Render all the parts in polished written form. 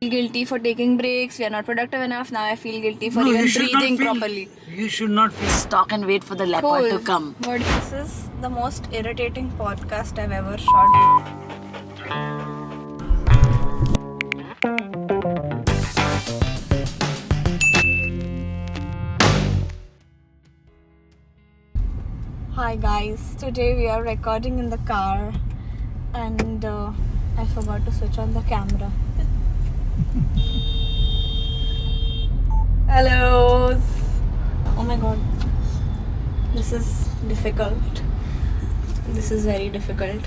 Guilty for taking breaks. We are not productive enough. Now I feel guilty for No, even you should not breathing feel- properly. You should not feel. Talk and wait for the leopard to come. This is the most irritating podcast I've ever shot. Hi guys, today we are recording in the car and I forgot to switch on the camera. Hello. Oh my god. This is difficult. This is very difficult.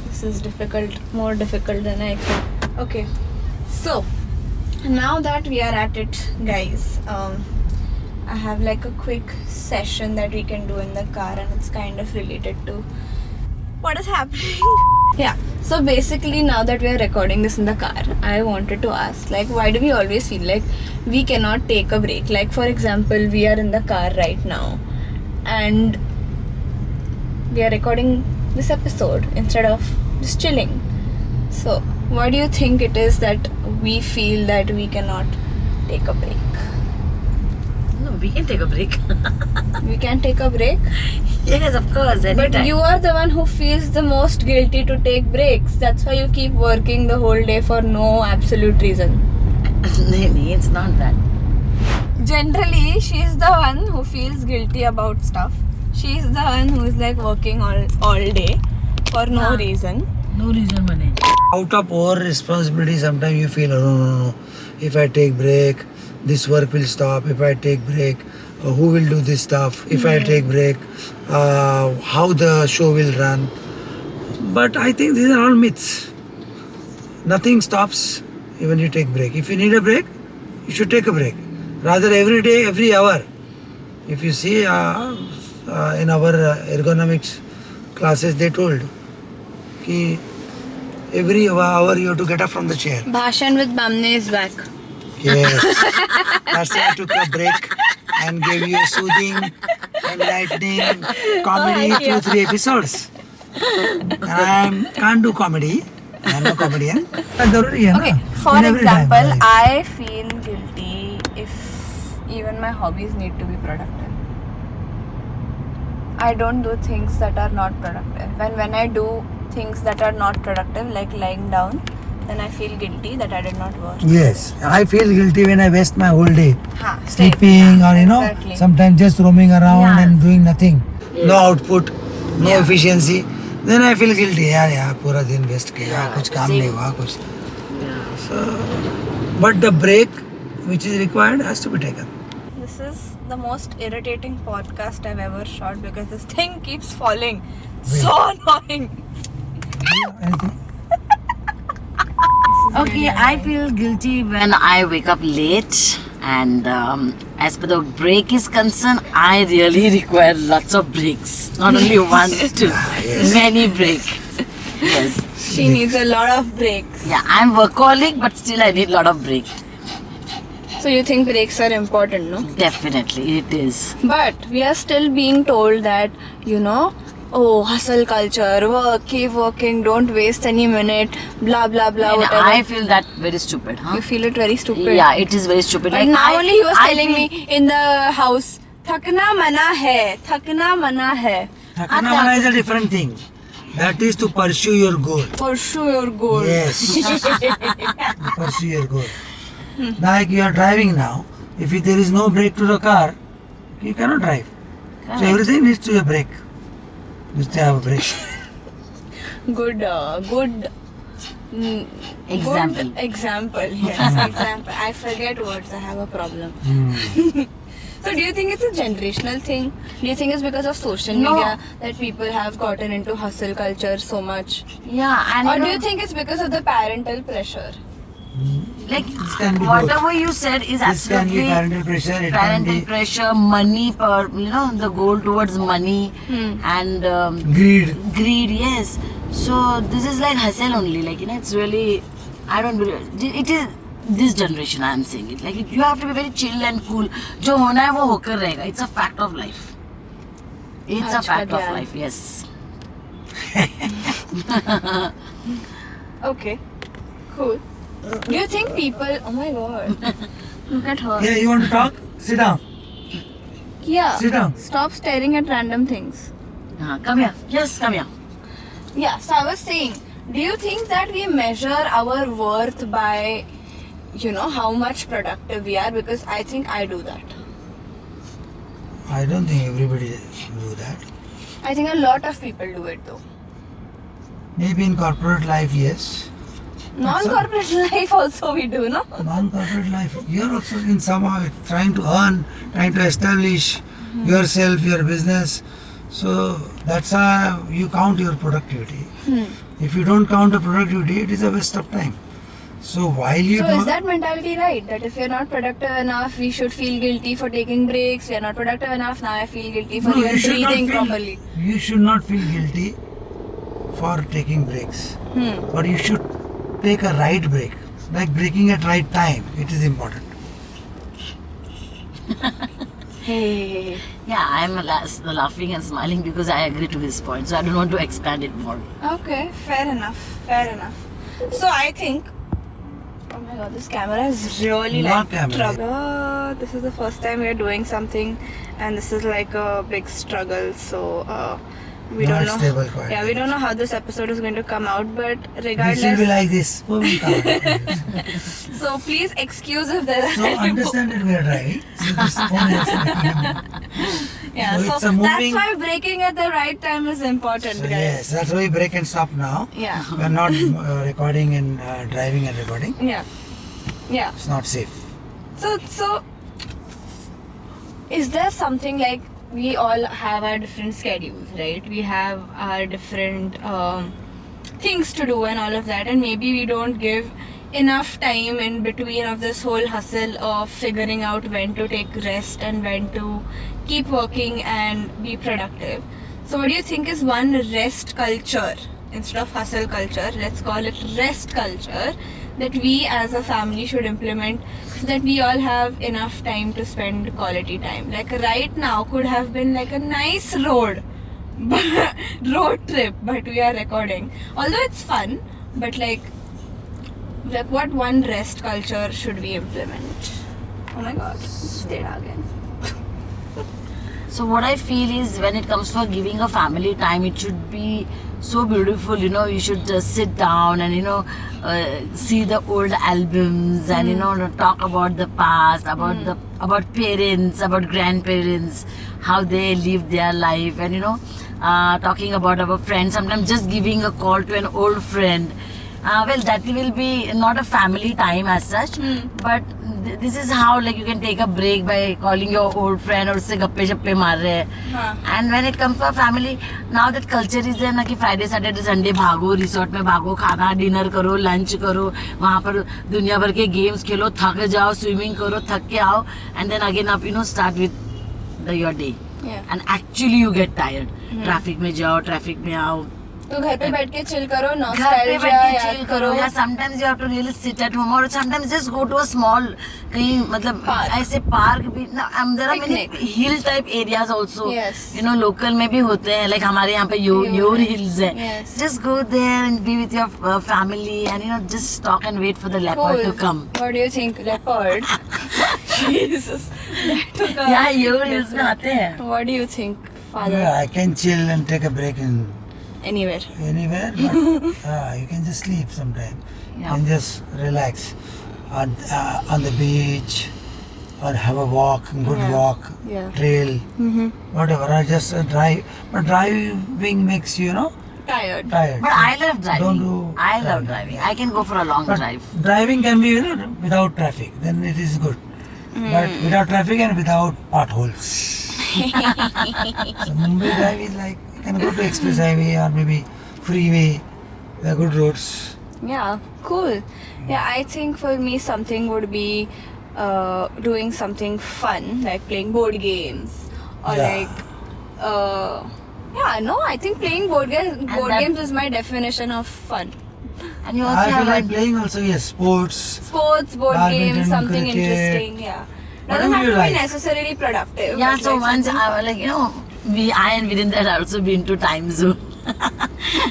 This is difficult, more difficult than I expected. Okay. So, now that we are at it, guys, I have like a quick session that we can do in the car and it's kind of related to what is happening. Yeah, so basically now that we are recording this in the car, I wanted to ask, like, why do we always feel like we cannot take a break? Like, for example, we are in the car right now and we are recording this episode instead of just chilling. So what do you think it is that we feel that we cannot take a break? No, we can take a break. We can take a break? Yes, of course. Anytime. But you are the one who feels the most guilty to take breaks. That's why you keep working the whole day for no absolute reason. No, it's not that. Generally, she's the one who feels guilty about stuff. She's the one who is like working all day for no reason. No reason, money. Out of over responsibility, sometimes you feel, oh, no. If I take break, this work will stop. If I take break, who will do this stuff? If I take break, how the show will run. But I think these are all myths. Nothing stops when you take break. If you need a break, you should take a break. Rather every day, every hour. If you see in our ergonomics classes, they told कि every hour you have to get up from the chair. Bhashan with Bamne is back. Yes. That's why I took a break and gave you a soothing, enlightening comedy, 2-3 episodes. And I can't do comedy. I'm no comedian. Okay, for example, I feel guilty if even my hobbies need to be productive. I don't do things that are not productive. When I do things that are not productive, like lying down, then I feel guilty that I did not work. Yes, I feel guilty when I waste my whole day Same. sleeping or exactly. sometimes just roaming around Yeah. and doing nothing. No output, no efficiency. Then I feel guilty. यार पूरा दिन waste किया, कुछ काम नहीं हुआ कुछ. So, but the break which is required has to be taken. This is the most irritating podcast I've ever shot because this thing keeps falling. So annoying. Anything? Okay, I feel guilty when I wake up late, and as per the break is concerned, I really require lots of breaks. Not only one, two, many breaks. Yes. She needs a lot of breaks. Yeah, I'm workaholic, but still I need a lot of break. So you think breaks are important, no? Definitely, it is. But we are still being told that, oh, hustle culture, work, keep working, don't waste any minute, blah blah blah, And whatever. I feel that very stupid, huh? You feel it very stupid. Yeah, it is very stupid. But Like now only he was I telling feel- me in the house, thakna mana hai, thakna mana hai. Thakana mana is a different thing. That is to pursue your goal. Pursue your goal. Yes. Pursue your goal. Like you are driving now. If there is no brake to the car, you cannot drive. So everything needs to be a brake. Needs to have a brake. Good Example. Good example. Yes, example. I forget words. I have a problem. So do you think it's a generational thing? Do you think it's because of social No. media that people have gotten into hustle culture so much? Yeah, and Or do you think it's because of the parental pressure? like can be whatever you said is This can be absolutely parental pressure. It can parental be pressure, money, the goal towards money and greed. greed. Yes, so this is like hustle only. Like it's really, I don't believe it is. This generation, I am saying it. Like you have to be very chill and cool. जो होना है वो होकर रहेगा. It's a fact of life. It's a fact of life. Yes. Okay, cool. Do you think people? Oh my god! Look at her. Yeah, you want to talk? Sit down. Yeah. Sit down. Stop staring at random things. Come here. Yes, come here. Yeah. So I was saying, do you think that we measure our worth by, how much productive we are? Because I think I do that. I don't think everybody do that. I think a lot of people do it though. Maybe in corporate life, yes. Non-corporate life also we do, no? Non-corporate life, you're also in somehow trying to earn, trying to establish yourself, your business. So that's how you count your productivity. If you don't count the productivity, it is a waste of time. So while you So do, is that mentality right? That if you're not productive enough, we should feel guilty for taking breaks. We are not productive enough, now I feel guilty for No, even you should not breathing feel- properly. you should not feel guilty for taking breaks. But you should take a right break. Like breaking at right time. It is important. Hey. Yeah, I'm laughing and smiling because I agree to his point. So I don't want to expand it more. Okay, fair enough. Fair enough. So I think. Oh my god, this camera is really What like camera? trouble. This is the first time we are doing something, and this is like a big struggle. So we Not don't know. stable quite. Yeah, we don't know how this episode is going to come out, but This regardless. will be like this. Oh my God. So please excuse if there So are any understand that we are driving. So this phone is Yeah, So so it's a moving- that's why breaking at the right time is important, So guys. yes, that's why we break and stop now. Yeah. We are not recording and driving and recording. Yeah. Yeah. It's not safe. So is there something like we all have our different schedules, right? We have our different things to do and all of that, and maybe we don't give enough time in between of this whole hustle of figuring out when to take rest and when to keep working and be productive. So what do you think is one rest culture instead of hustle culture? Let's call it rest culture that we as a family should implement so that we all have enough time to spend quality time. Like right now could have been like a nice road trip, but we are recording. Although it's fun, but like what one rest culture should we implement? Oh my god, stayed again. So what I feel is when it comes for giving a family time, it should be so beautiful. You should just sit down and see the old albums and talk about the past, about parents, about grandparents, how they lived their life, and talking about our friends. Sometimes just giving a call to an old friend. Well, that will be not a family time as such, but this is how you can take a break by calling your old friend और उससे गप्पे शप्पे मार रहे हैं. And when it comes to family, now that culture is there ना कि Friday, Saturday, Sunday भागो resort में भागो, खाना डिनर करो, लंच करो, वहाँ पर दुनिया भर के गेम्स खेलो, थक जाओ, स्विमिंग करो, थक के आओ, and then again up start with your day. Yeah. And actually you get tired. Traffic में जाओ, ट्रैफिक में आओ. तो घर पे बैठ के चिल करो, घर पे नॉस्टैल्जिया बैठ के याद chill करो. या sometimes you have to really sit at home or sometimes just go to a small कहीं मतलब Park. ऐसे पार्क भी there are many Picnic. hill type areas also. Yes. Local में भी होते हैं like हमारे यहाँ पे योर hills है. Yes. Just go there and be with your family and just talk and wait for the leopard to come. What do you think, leopard? Jesus. That took a- यहाँ your hills में आते हैं. What do you think, father? Yeah, I can chill and take a break in Anywhere. anywhere, but you can just sleep sometime Yeah. and just relax on the beach or have a walk, good Yeah. walk, Yeah. trail, Mm-hmm. whatever. Or just drive. But driving makes you Tired. tired. But I love driving. Don't do I love driving. I can go for a long But drive. driving can be without traffic. Then it is good. But without traffic and without potholes. So Mumbai drive is like you can go to express highway or maybe freeway. They are good roads. Yeah, cool. Yeah, I think for me something would be doing something fun, like playing board games or Yeah. I think playing board that- games is my definition of fun. And you also I feel have like playing also sports. Sports, board Badminton, games, something cricket. interesting. Yeah, Whatever doesn't have you to like. be necessarily productive. Yeah, but so like once something I fun. I and Virendra had also been to Time Zone.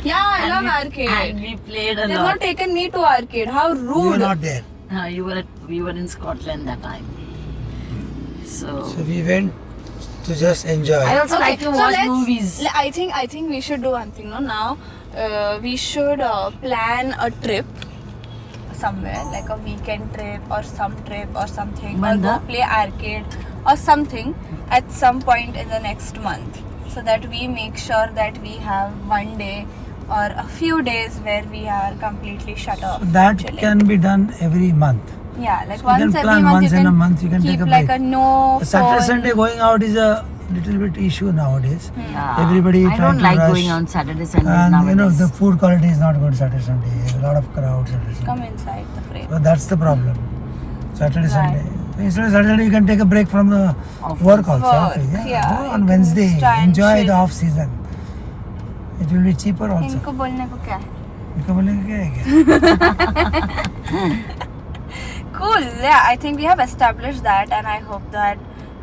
Yeah, I love And arcade. we played a They've lot. not taken me to arcade. How You were rude. not there. We were in Scotland that time. So So we went to just enjoy. I also like to so watch let's- movies. I think we should do one thing. No, now we should plan a trip somewhere, like a weekend trip or some trip or something, or Banda? go play arcade or something at some point in the next month, so that we make sure that we have one day or a few days where we are completely shut off. That chilling. can be done every month. Yeah, like So you can once every plan month once you in can a month, you can keep take a like break. a no Saturday, phone. Sunday going out is a little bit issue nowadays. Yeah. Everybody I trying don't to like rush. going on Saturday, Sundays And nowadays. you know, the food quality is not good Saturday, Sunday. A lot of crowds Saturday, Come Sunday. inside the frame. So that's the problem. Saturday, Right. Sunday. Instead of Saturday, you can take a break from the Office. work also. Work, office, yeah. Go You on can Wednesday. just try and Enjoy chill. the off season. It will be cheaper also. इनको बोलने को क्या है? इनको बोलेंगे क्या है क्या? Cool. Yeah, I think we have established that, and I hope that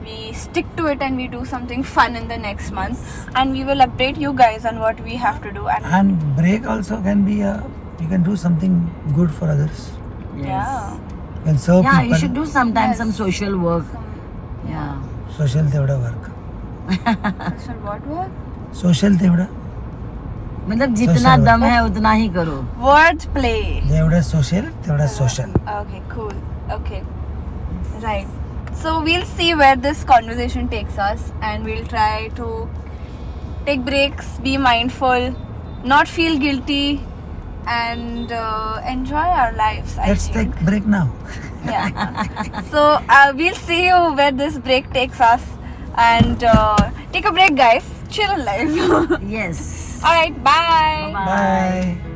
we stick to it and we do something fun in the next month, and we will update you guys on what we have to do. And break also can be a, you can do something good for others. Yes. yeah, You can serve Yeah, people. you should do sometimes Yes. some social work. Yeah. Social तेवढा work. social what work? Social तेवढा. मतलब जितना Social work. दम है उतना ही करो. Word play. जेवढा social तेवढा social. Okay, cool. Okay, right. So we'll see where this conversation takes us, and we'll try to take breaks, be mindful, not feel guilty, and enjoy our lives. I Let's think. take break now. Yeah. So we'll see you where this break takes us, and take a break, guys. Chill in life. Yes. All right. Bye. Bye. Bye.